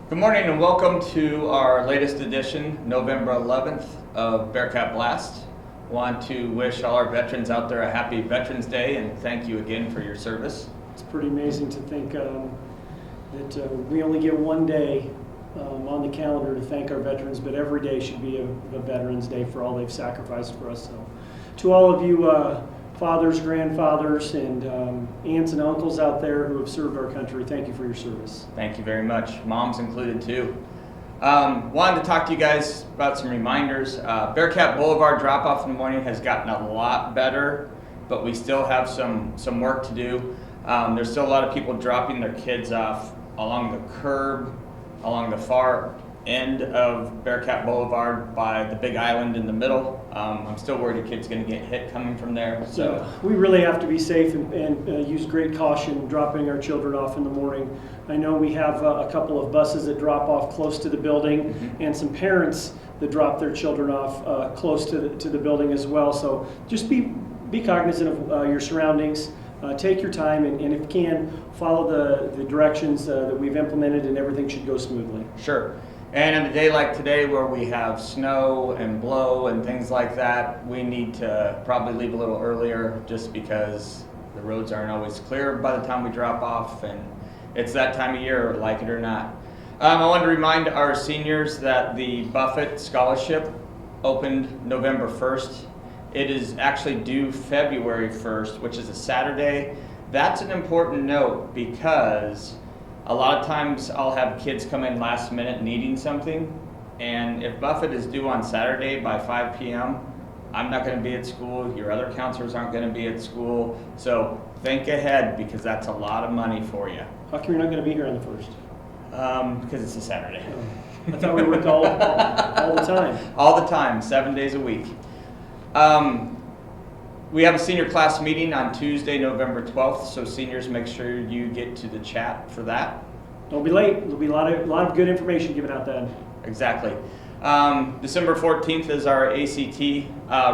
Good morning and welcome to our latest edition, November 11th of Bearcat Blast. Want to wish all our veterans out there a happy Veterans Day and thank you again for your service. It's pretty amazing to think that we only get one day on the calendar to thank our veterans, but every day should be a Veterans Day for all they've sacrificed for us. So, to all of you fathers, grandfathers, and aunts and uncles out there who have served our country, thank you for your service. Thank you very much. Moms included too. Wanted to talk to you guys about some reminders. Bearcat Boulevard drop-off in the morning has gotten a lot better, but we still have some work to do. There's still a lot of people dropping their kids off along the curb, along the far end of Bearcat Boulevard by the big island in the middle. I'm still worried a kid's going to get hit coming from there. So we really have to be safe and use great caution dropping our children off in the morning. I know we have a couple of buses that drop off close to the building, and some parents that drop their children off close to the building as well. So just be cognizant of your surroundings. Take your time, and if you can, follow the directions that we've implemented, and everything should go smoothly. Sure. And on a day like today where we have snow and blow and things like that, we need to probably leave a little earlier just because the roads aren't always clear by the time we drop off, and it's that time of year, like it or not. I wanted to remind our seniors that the Buffett Scholarship opened November 1st. It is actually due February 1st, which is a Saturday. That's an important note because a lot of times I'll have kids come in last minute needing something, and if Buffett is due on Saturday by 5 p.m., I'm not going to be at school, your other counselors aren't going to be at school, so think ahead because that's a lot of money for you. How come you're not going to be here on the 1st? Because it's a Saturday. I thought we worked all the time. All the time, 7 days a week. We have a senior class meeting on Tuesday, November 12th, so seniors, make sure you get to the chat for that. Don't be late. There'll be a lot of good information given out then. Exactly. December 14th is our ACT.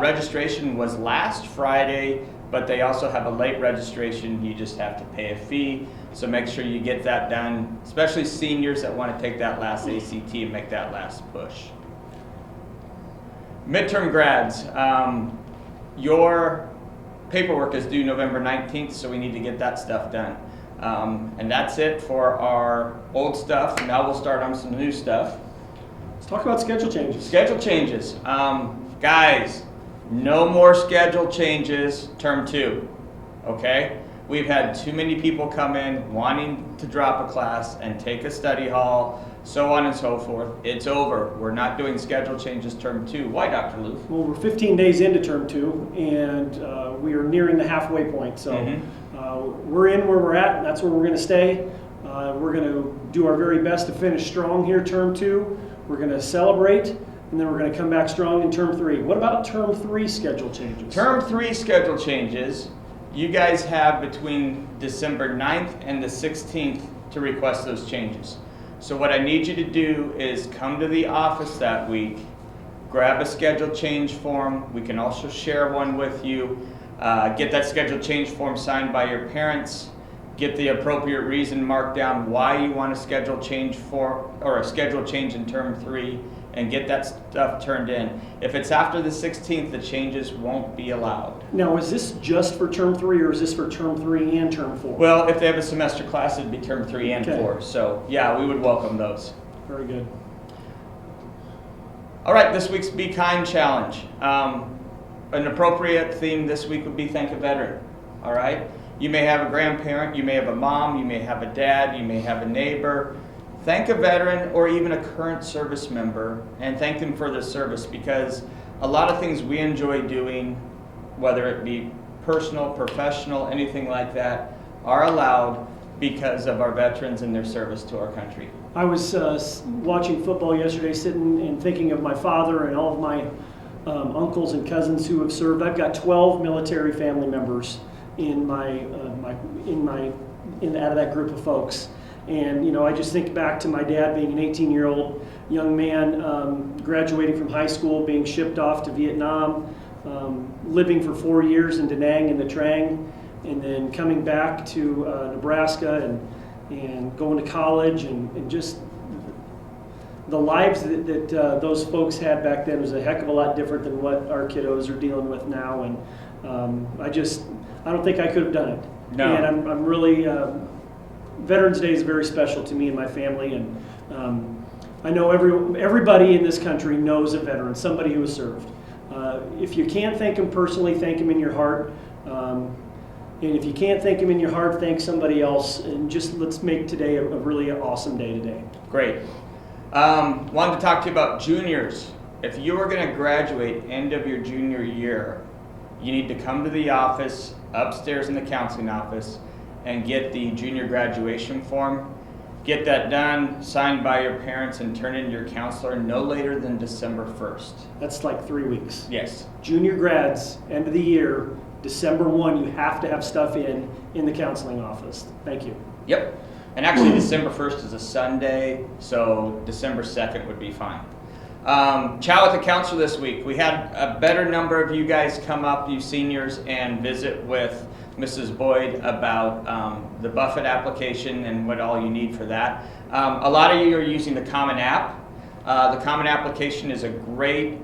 Registration was last Friday, but they also have a late registration. You just have to pay a fee, so make sure you get that done, especially seniors that want to take that last ACT and make that last push. Midterm grads. Your paperwork is due November 19th, so we need to get that stuff done. And that's it for our old stuff. Now we'll start on some new stuff. Let's talk about schedule changes. Schedule changes. Guys, no more schedule changes term 2, okay? We've had too many people come in wanting to drop a class and take a study hall, so on and so forth. It's over. We're not doing schedule changes term 2. Why, Dr. Loof? Well, we're 15 days into term 2, and we are nearing the halfway point. So we're in where we're at, and that's where we're going to stay. We're going to do our very best to finish strong here term 2. We're going to celebrate, and then we're going to come back strong in term 3. What about term 3 schedule changes? Term 3 schedule changes, you guys have between December 9th and the 16th to request those changes. So what I need you to do is come to the office that week, grab a schedule change form. We can also share one with you. Get that schedule change form signed by your parents. Get the appropriate reason marked down why you want a schedule change or a schedule change in term 3, and get that stuff turned in. If it's after the 16th, the changes won't be allowed. Now, is this just for term 3, or is this for term 3 and term 4? Well, if they have a semester class, it'd be term 3 and 4. So yeah, we would welcome those. Very good. All right, this week's Be Kind Challenge. An appropriate theme this week would be Thank a Veteran. All right? You may have a grandparent, you may have a mom, you may have a dad, you may have a neighbor. Thank a veteran or even a current service member and thank them for their service, because a lot of things we enjoy doing, whether it be personal, professional, anything like that, are allowed because of our veterans and their service to our country. I was watching football yesterday, sitting and thinking of my father and all of my uncles and cousins who have served. I've got 12 military family members in out of that group of folks. And you know, I just think back to my dad being an 18-year-old young man, graduating from high school, being shipped off to Vietnam, living for 4 years in Da Nang and the Trang, and then coming back to Nebraska and going to college, and just the lives that those folks had back then was a heck of a lot different than what our kiddos are dealing with now, and I don't think I could have done it. No. And I'm really, Veterans Day is very special to me and my family, and I know everybody in this country knows a veteran, somebody who has served. If you can't thank them personally, thank them in your heart. And if you can't thank them in your heart, thank somebody else. And just let's make today a really awesome day today. Great. Wanted to talk to you about juniors. If you are going to graduate end of your junior year, you need to come to the office, upstairs in the counseling office, and get the junior graduation form. Get that done, signed by your parents, and turn in to your counselor no later than December 1st. That's like 3 weeks. Yes. Junior grads, end of the year, December 1, you have to have stuff in the counseling office. Thank you. Yep. And actually December 1st is a Sunday, so December 2nd would be fine. Chat with the counselor this week. We had a better number of you guys come up, you seniors, and visit with Mrs. Boyd about the Buffett application and what all you need for that. A lot of you are using the Common App. The Common Application is a great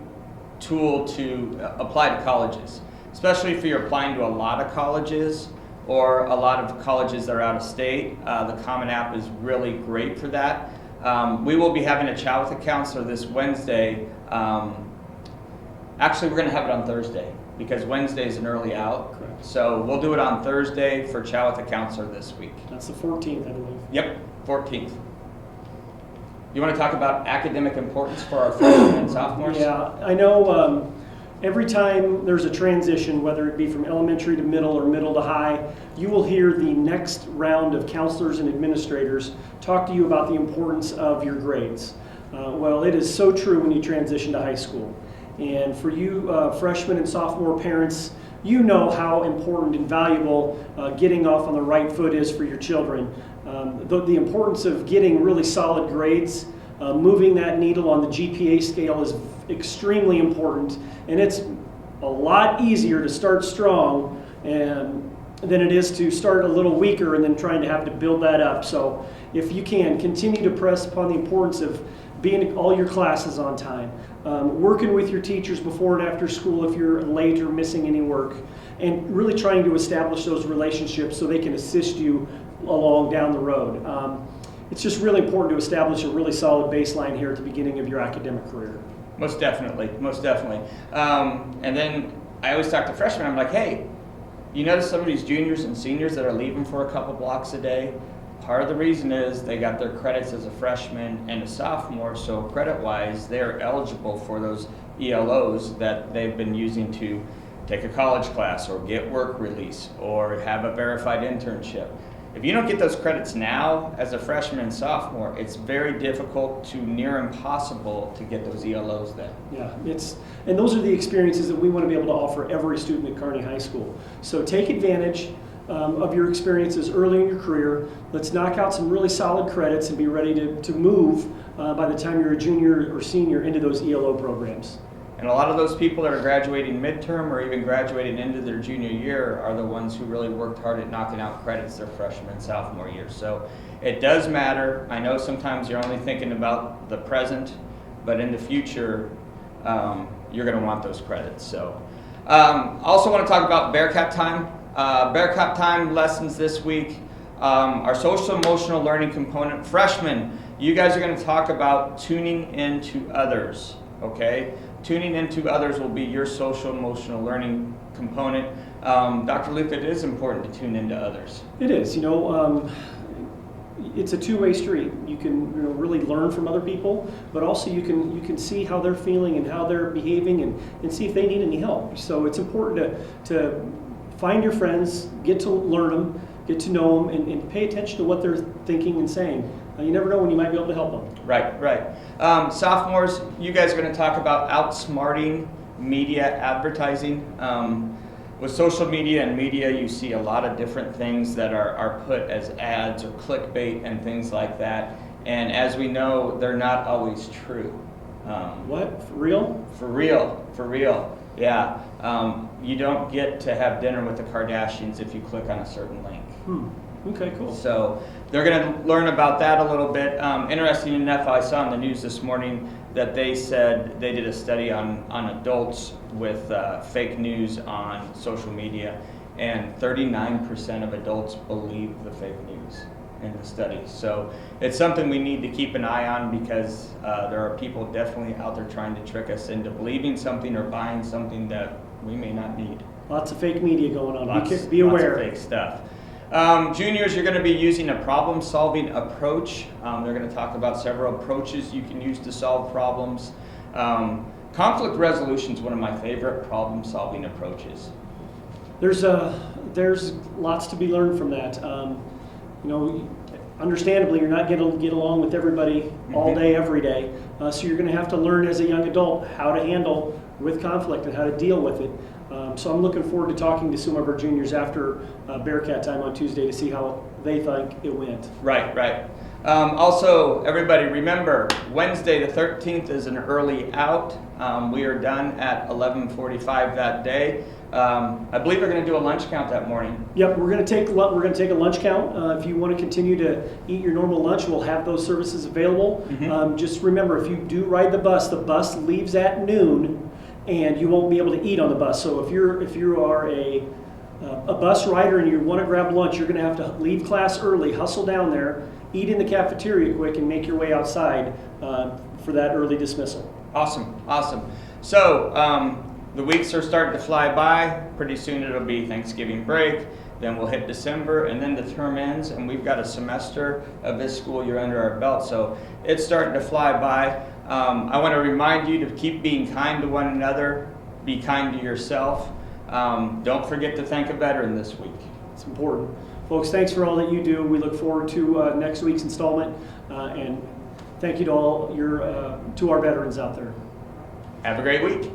tool to apply to colleges, especially if you're applying to a lot of colleges or a lot of colleges that are out of state. The Common App is really great for that. We will be having a chat with the counselor this Wednesday. Actually, we're going to have it on Thursday because Wednesday is an early out. Correct. So we'll do it on Thursday for chat with the counselor this week. That's the 14th, I believe. Yep, 14th. You want to talk about academic importance for our freshmen and sophomores? Yeah, I know every time there's a transition, whether it be from elementary to middle or middle to high, you will hear the next round of counselors and administrators talk to you about the importance of your grades. Well, it is so true when you transition to high school. And for you freshman and sophomore parents, you know how important and valuable getting off on the right foot is for your children. The importance of getting really solid grades, moving that needle on the GPA scale is extremely important, and it's a lot easier to start strong than it is to start a little weaker and then trying to have to build that up. So if you can, continue to press upon the importance of being in all your classes on time, working with your teachers before and after school if you're late or missing any work, and really trying to establish those relationships so they can assist you along down the road. It's just really important to establish a really solid baseline here at the beginning of your academic career. Most definitely, most definitely. And then I always talk to freshmen, I'm like, hey, you notice some of these juniors and seniors that are leaving for a couple blocks a day? Part of the reason is they got their credits as a freshman and a sophomore, so credit-wise, they're eligible for those ELOs that they've been using to take a college class or get work release or have a verified internship. If you don't get those credits now as a freshman and sophomore, it's very difficult to near impossible to get those ELOs then. Yeah, and those are the experiences that we want to be able to offer every student at Kearney High School. So take advantage of your experiences early in your career. Let's knock out some really solid credits and be ready to move by the time you're a junior or senior into those ELO programs. And a lot of those people that are graduating midterm or even graduating into their junior year are the ones who really worked hard at knocking out credits their freshman and sophomore year. So it does matter. I know sometimes you're only thinking about the present, but in the future, you're going to want those credits. So also want to talk about Bearcat Time. Bearcat Time lessons this week. Our social emotional learning component. Freshmen, you guys are going to talk about tuning into others, okay? Tuning into others will be your social emotional learning component. Dr. Luke, it is important to tune into others. It is, it's a two-way street. You can really learn from other people, but also you can see how they're feeling and how they're behaving and see if they need any help. So it's important to find your friends, get to learn them, get to know them, and pay attention to what they're thinking and saying. You never know when you might be able to help them. Right. Sophomores, you guys are going to talk about outsmarting media advertising. With social media and media, you see a lot of different things that are put as ads or clickbait and things like that. And as we know, they're not always true. What? For real? For real. Yeah. You don't get to have dinner with the Kardashians if you click on a certain link. Okay, cool. So they're going to learn about that a little bit. Interesting enough, I saw in the news this morning that they said they did a study on adults with fake news on social media, and 39% of adults believe the fake news in the study. So it's something we need to keep an eye on, because there are people definitely out there trying to trick us into believing something or buying something that we may not need. Lots of fake media going on. Lots, Be aware. Lots of fake stuff. Juniors, you're going to be using a problem-solving approach. They're going to talk about several approaches you can use to solve problems. Conflict resolution is one of my favorite problem-solving approaches. There's lots to be learned from that. Understandably, you're not going to get along with everybody all day, every day. So you're going to have to learn as a young adult how to handle with conflict and how to deal with it. So I'm looking forward to talking to some of our juniors after Bearcat time on Tuesday to see how they think it went. Right. Also, everybody remember, Wednesday the 13th is an early out. We are done at 11:45 that day. I believe we're going to do a lunch count that morning. Yep, we're going to take a lunch count. If you want to continue to eat your normal lunch, we'll have those services available. Just remember, if you do ride the bus leaves at noon, and you won't be able to eat on the bus. So if you are a bus rider and you want to grab lunch, you're going to have to leave class early, hustle down there, eat in the cafeteria quick, and make your way outside for that early dismissal. Awesome. So the weeks are starting to fly by. Pretty soon it'll be Thanksgiving break. Then we'll hit December, and then the term ends, and we've got a semester of this school year under our belt. So it's starting to fly by. I want to remind you to keep being kind to one another. Be kind to yourself. Don't forget to thank a veteran this week. It's important. Folks, thanks for all that you do. We look forward to next week's installment, and thank you to all to our veterans out there. Have a great week.